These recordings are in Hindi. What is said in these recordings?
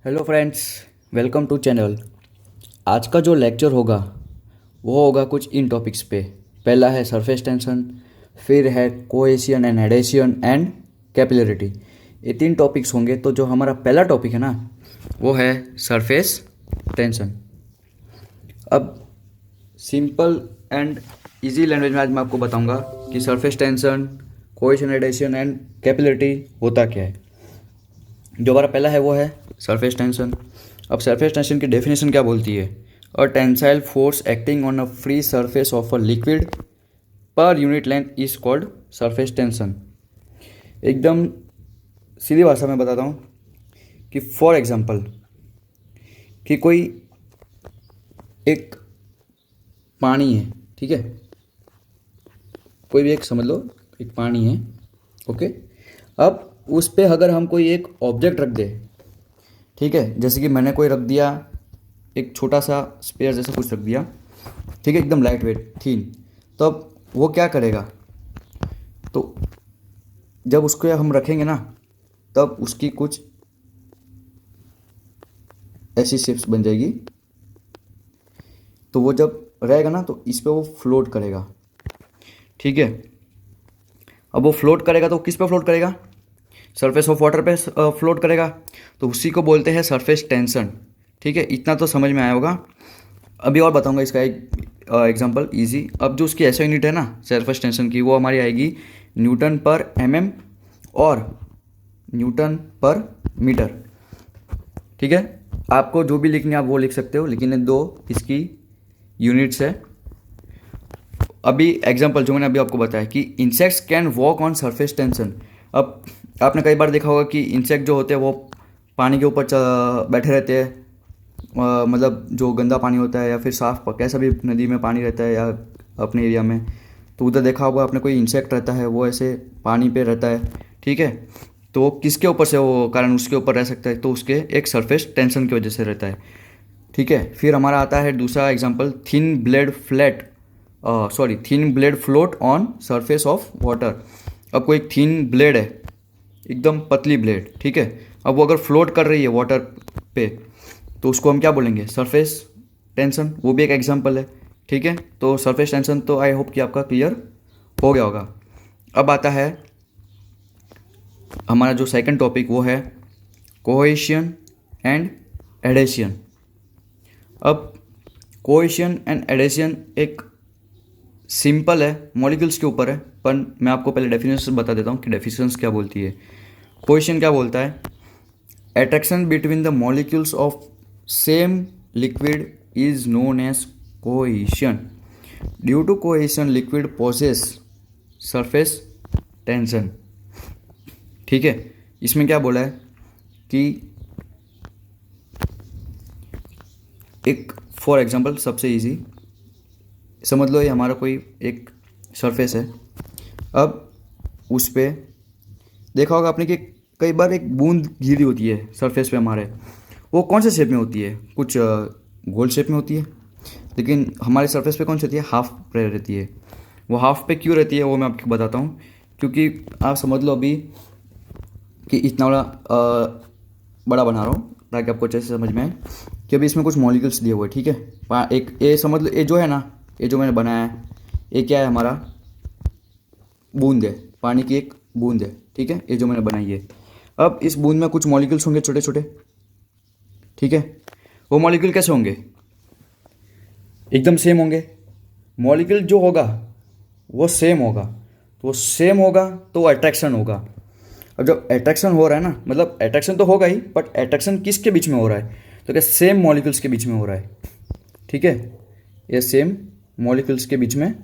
Hello friends, welcome to channel. आज का जो लेक्चर होगा वो होगा कुछ इन टॉपिक्स पे। पहला है सरफेस टेंशन, फिर है कोहेसियन एंड एडेशियन एंड कैपिलरिटी। ये तीन टॉपिक्स होंगे। तो जो हमारा पहला टॉपिक है ना वो है सरफेस टेंशन। अब सिंपल एंड इजी लैंग्वेज में आज मैं आपको बताऊंगा कि surface tension, cohesion, adhesion and capillarity होता क्या है। जो हमारा पहला है वो है सरफेस टेंशन। अब सरफेस टेंशन की डेफिनेशन क्या बोलती है? A tensile force acting on a free surface of a liquid per unit length is called surface tension. एकदम सीधी भाषा में बताता हूँ कि फॉर एग्जांपल कि कोई एक पानी है, ठीक है, कोई भी एक समझ लो एक पानी है, ओके। अब उस पे अगर हम कोई एक ऑब्जेक्ट रख दे, ठीक है, जैसे कि मैंने कोई रख दिया एक छोटा सा स्पेयर जैसा कुछ रख दिया, ठीक है, एकदम लाइट वेट थीन। तो अब वो क्या करेगा? तो जब उसको हम रखेंगे ना तब उसकी कुछ ऐसी शेप्स बन जाएगी। तो वो जब रहेगा ना तो इस पे वो फ्लोट करेगा, ठीक है। अब वो फ्लोट करेगा तो किस पे फ्लोट करेगा? सरफेस ऑफ वाटर पे फ्लोट करेगा। तो उसी को बोलते हैं सरफेस टेंशन, ठीक है। इतना तो समझ में आया होगा। अभी और बताऊंगा इसका एक एग्जांपल इजी। अब जो उसकी ऐसा यूनिट है ना सरफेस टेंशन की, वो हमारी आएगी न्यूटन पर एमएम और न्यूटन पर मीटर, ठीक है। आपको जो भी लिखनी है आप वो लिख सकते हो, लेकिन ये दो इसकी यूनिट्स है। अभी एग्जांपल जो मैंने अभी आपको बताया कि insects can walk on surface tension. अब आपने कई बार देखा होगा कि इंसेक्ट जो होते हैं वो पानी के ऊपर बैठे रहते हैं। मतलब जो गंदा पानी होता है या फिर साफ कैसा भी नदी में पानी रहता है या अपने एरिया में, तो उधर देखा होगा आपने कोई इंसेक्ट रहता है वो ऐसे पानी पे रहता है, ठीक है। तो वो किसके ऊपर से वो कारण उसके ऊपर रह सकता है? तो उसके एक सरफेस टेंशन की वजह से रहता है, ठीक है। फिर हमारा आता है दूसरा example, thin blade float on surface of water. अब कोई थिन ब्लेड है, एकदम पतली ब्लेड, ठीक है। अब वो अगर फ्लोट कर रही है वाटर पे तो उसको हम क्या बोलेंगे? Surface tension. वो भी एक एग्जांपल है, ठीक है। तो सरफेस टेंशन तो आई होप कि आपका क्लियर हो गया होगा। अब आता है हमारा जो सेकंड टॉपिक, वो है कोहेशियन एंड एडेशियन। अब कोहेशियन एंड एडेशियन एक सिंपल है, मॉलिक्यूल्स के ऊपर है, पर मैं आपको पहले डेफिनेशन बता देता हूँ कि डेफिनेशन क्या बोलती है। कोहेशियन क्या बोलता है? Attraction between the molecules of same liquid is known as cohesion. Due to cohesion liquid possess surface tension, ठीक है। इसमें क्या बोला है कि एक फॉर एग्जांपल सबसे इजी समझ लो, ये हमारा कोई एक सरफेस है। अब उस पर देखा होगा आपने कि कई बार एक बूंद गिरी होती है सरफेस पे हमारे। वो कौन से शेप में होती है? कुछ गोल शेप में होती है, लेकिन हमारे सरफेस पे कौन सी होती है? हाफ पे रहती है। वो हाफ पे क्यों रहती है वो मैं आपको बताता हूँ। क्योंकि आप समझ लो अभी कि इतना बड़ा बना रहा हूँ ताकि आपको अच्छे से समझ में आए कि अभी इसमें कुछ मॉलिक्यूल्स दिए हुए हैं, ठीक है। एक ये समझ लो, ये जो है ना, ये जो मैंने बनाया है, ये क्या है? हमारा बूंद है, पानी की एक बूंद है, ठीक है, ये जो मैंने बनाई है। अब इस बूंद में कुछ मॉलिक्यूल्स होंगे छोटे छोटे, ठीक है। वो मॉलिक्यूल कैसे होंगे? एकदम सेम होंगे। मॉलिक्यूल जो होगा वो सेम होगा, तो वो सेम होगा तो वो अट्रैक्शन होगा। अब जब अट्रैक्शन हो रहा है ना, मतलब अट्रैक्शन तो होगा ही, बट अट्रैक्शन किसके बीच में हो रहा है? तो क्या सेम मॉलिक्यूल्स के बीच में हो रहा है, ठीक है। ये सेम मॉलिक्यूल्स के बीच में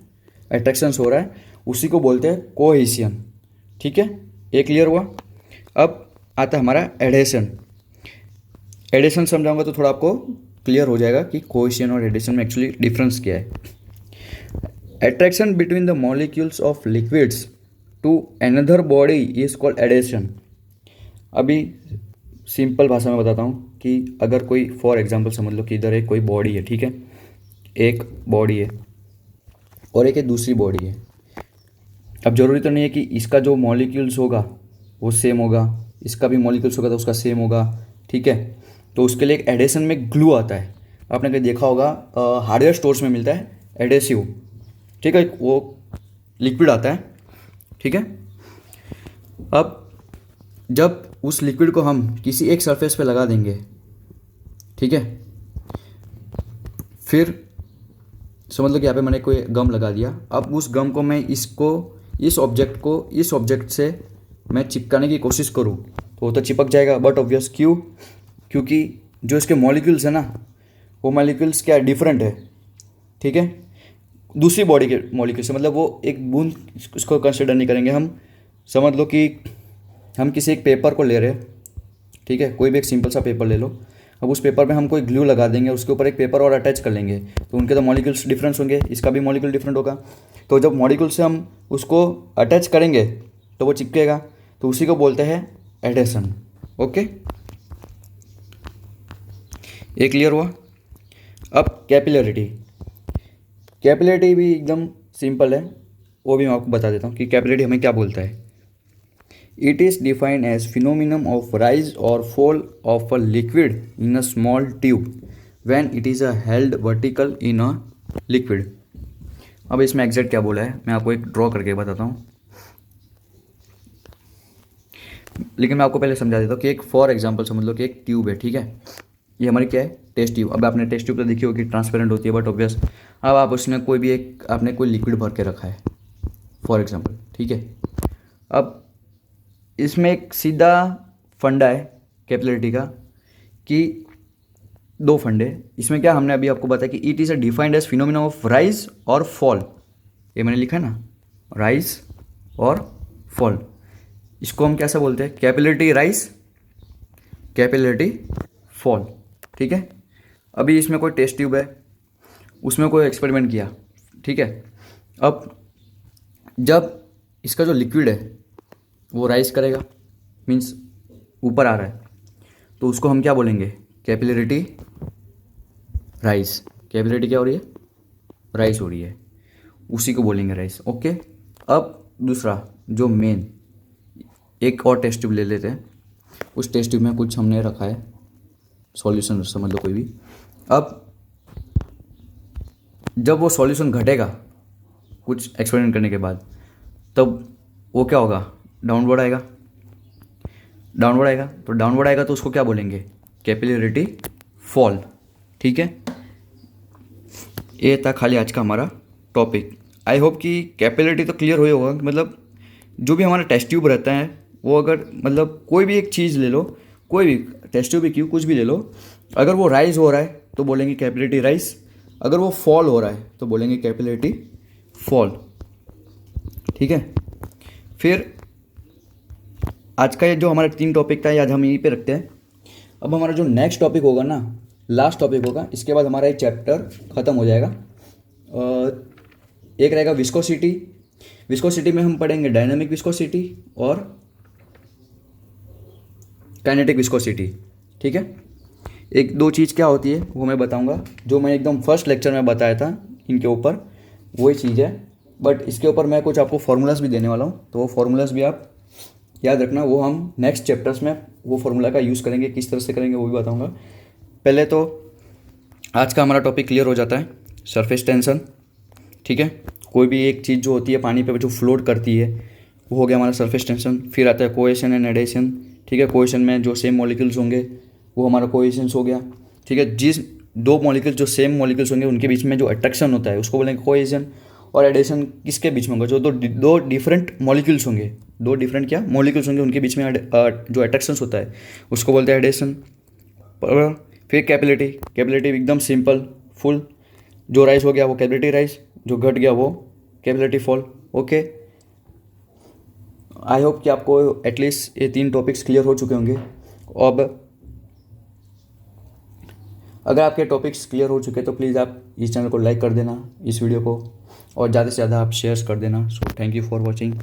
अट्रैक्शन हो रहा है, उसी को बोलते हैं कोहेसियन, ठीक है। ये क्लियर हुआ। अब आता है हमारा एडेशन। एडेशन समझाऊंगा तो थोड़ा आपको क्लियर हो जाएगा कि कोहेसियन और एडेशन में एक्चुअली डिफरेंस क्या है। Attraction between the molecules of liquids to another body is called adhesion. अभी सिंपल भाषा में बताता हूँ कि अगर कोई फॉर एग्जांपल समझ लो कि इधर एक कोई बॉडी है, ठीक है, एक बॉडी है और एक दूसरी बॉडी है। अब ज़रूरी तो नहीं है कि इसका जो मॉलिक्यूल्स होगा वो सेम होगा, इसका भी मॉलिक्यूल्स होगा तो उसका सेम होगा, ठीक है। तो उसके लिए एक एडेशन में ग्लू आता है, आपने कहीं देखा होगा, हार्डवेयर स्टोर्स में मिलता है एडेसिव, ठीक है, वो लिक्विड आता है, ठीक है। अब जब उस लिक्विड को हम किसी एक सरफेस पे लगा देंगे, ठीक है, फिर समझ लो कि यहाँ पे मैंने कोई गम लगा दिया। अब उस गम को मैं इस ऑब्जेक्ट से मैं चिपकाने की कोशिश करूँ तो वो तो चिपक जाएगा, बट ऑब्वियस क्यों, क्योंकि जो इसके मॉलिक्यूल्स है ना, वो मॉलिक्यूल्स क्या डिफरेंट है, ठीक है, दूसरी बॉडी के मॉलिक्यूल से, मतलब वो एक बूंद इसको कंसिडर नहीं करेंगे हम। समझ लो कि हम किसी एक पेपर को ले रहे हैं, ठीक है, कोई भी एक सिंपल सा पेपर ले लो। अब उस पेपर में हम कोई ग्लू लगा देंगे, उसके ऊपर एक पेपर और अटैच कर लेंगे, तो उनके तो मॉलिक्यूल्स डिफरेंस होंगे, इसका भी मॉलिक्यूल डिफरेंट होगा। तो जब मॉलिक्यूल से हम उसको अटैच करेंगे तो वो चिपकेगा, तो उसी को बोलते हैं एडेशन। ओके, ये क्लियर हुआ। अब कैपिलरिटी भी एकदम सिंपल है, वो भी मैं आपको बता देता हूँ कि कैपिलरिटी हमें क्या बोलता है। It is defined as phenomenon of rise और fall of a liquid in a small tube when it is held vertical in a liquid. अब इसमें एग्जैक्ट क्या बोला है मैं आपको एक ड्रॉ करके बताता हूँ, लेकिन मैं आपको पहले समझा देता हूँ कि एक फॉर एग्जांपल समझ लो कि एक ट्यूब है, ठीक है, ये हमारी क्या है, टेस्ट ट्यूब। अब आपने टेस्ट ट्यूब तो देखी होगी, ट्रांसपेरेंट होती है, बट ऑब्वियस अब आप उसमें कोई भी एक आपने कोई लिक्विड भर के रखा है फॉर एग्जांपल, ठीक है। अब इसमें एक सीधा फंडा है कैपिलरिटी का कि दो फंडे, इसमें क्या हमने अभी आपको बताया कि it is a defined as phenomena of rise और फॉल, ये मैंने लिखा है ना, राइज और फॉल। इसको हम कैसे बोलते हैं, कैपिलरिटी राइज, कैपिलरिटी फॉल, ठीक है। अभी इसमें कोई टेस्ट ट्यूब है, उसमें कोई एक्सपेरिमेंट किया, ठीक है। अब जब इसका जो लिक्विड है वो राइज करेगा, मीन्स ऊपर आ रहा है, तो उसको हम क्या बोलेंगे, कैपिलरिटी राइज। कैपिलरिटी क्या हो रही है, राइज हो रही है, उसी को बोलेंगे राइज। ओके, अब दूसरा जो मेन, एक और टेस्ट ट्यूब ले लेते हैं, उस टेस्ट ट्यूब में कुछ हमने रखा है सॉल्यूशन, समझ लो कोई भी। अब जब वो सॉल्यूशन घटेगा कुछ एक्सपेरिमेंट करने के बाद, तब वो क्या होगा, डाउनवर्ड आएगा, तो डाउनवर्ड आएगा तो उसको क्या बोलेंगे, कैपिलरिटी फॉल, ठीक है। ये था खाली आज का हमारा टॉपिक। आई होप कि कैपिलरिटी तो क्लियर हो ही होगा, मतलब जो भी हमारा टेस्ट ट्यूब रहता है वो अगर मतलब कोई भी एक चीज़ ले लो, कोई भी टेस्ट ट्यूब भी क्यों कुछ भी ले लो, अगर वो राइज हो रहा है तो बोलेंगे कैपिलरिटी राइज, अगर वो फॉल हो रहा है तो बोलेंगे कैपिलरिटी फॉल, ठीक है। फिर आज का ये जो हमारा 3 टॉपिक था, ये आज हम यहीं पे रखते हैं। अब हमारा जो नेक्स्ट टॉपिक होगा ना, लास्ट टॉपिक होगा, इसके बाद हमारा ये चैप्टर ख़त्म हो जाएगा। एक रहेगा विस्कोसिटी। विस्कोसिटी में हम पढ़ेंगे डायनामिक विस्कोसिटी और काइनेटिक विस्कोसिटी, ठीक है। एक दो चीज़ क्या होती है वो मैं बताऊंगा, जो मैं एकदम फर्स्ट लेक्चर में बताया था इनके ऊपर, वही चीज़ है, बट इसके ऊपर मैं कुछ आपको फार्मूलाज भी देने वाला हूँ, तो वो फार्मूलाज भी आप याद रखना, वो हम नेक्स्ट चैप्टर्स में वो फार्मूला का यूज़ करेंगे, किस तरह से करेंगे वो भी बताऊंगा। पहले तो आज का हमारा टॉपिक क्लियर हो जाता है, सरफेस टेंशन, ठीक है। कोई भी एक चीज़ जो होती है पानी पे जो फ्लोट करती है वो हो गया हमारा सरफेस टेंशन। फिर आता है कोहेशन एंड एडेशन, ठीक है। कोहेशन में जो सेम मॉलिक्यूल्स होंगे वो हमारा कोहेशंस हो गया, ठीक है। जिस दो मॉलिक्यूल्स जो सेम मॉलिक्यूल्स होंगे उनके बीच में जो अट्रैक्शन होता है उसको बोलेंगे कोहेशन। और एडेशन किसके बीच में होगा, जो दो डिफरेंट मॉलिक्यूल्स होंगे, दो डिफरेंट क्या मॉलिक्यूल्स होंगे उनके बीच में जो अट्रैक्शंस होता है उसको बोलते हैं एडेशन। फिर कैपिलरिटी एकदम सिंपल फुल, जो राइज हो गया वो कैपिलरिटी राइज, जो घट गया वो capillarity fall. Okay, I hope कि आपको एटलीस्ट ये 3 टॉपिक्स क्लियर हो चुके होंगे। अब अगर आपके टॉपिक्स क्लियर हो चुके तो प्लीज़ आप इस चैनल को लाइक कर देना, इस वीडियो को, और ज़्यादा से ज़्यादा आप शेयर्स कर देना। So thank you for watching.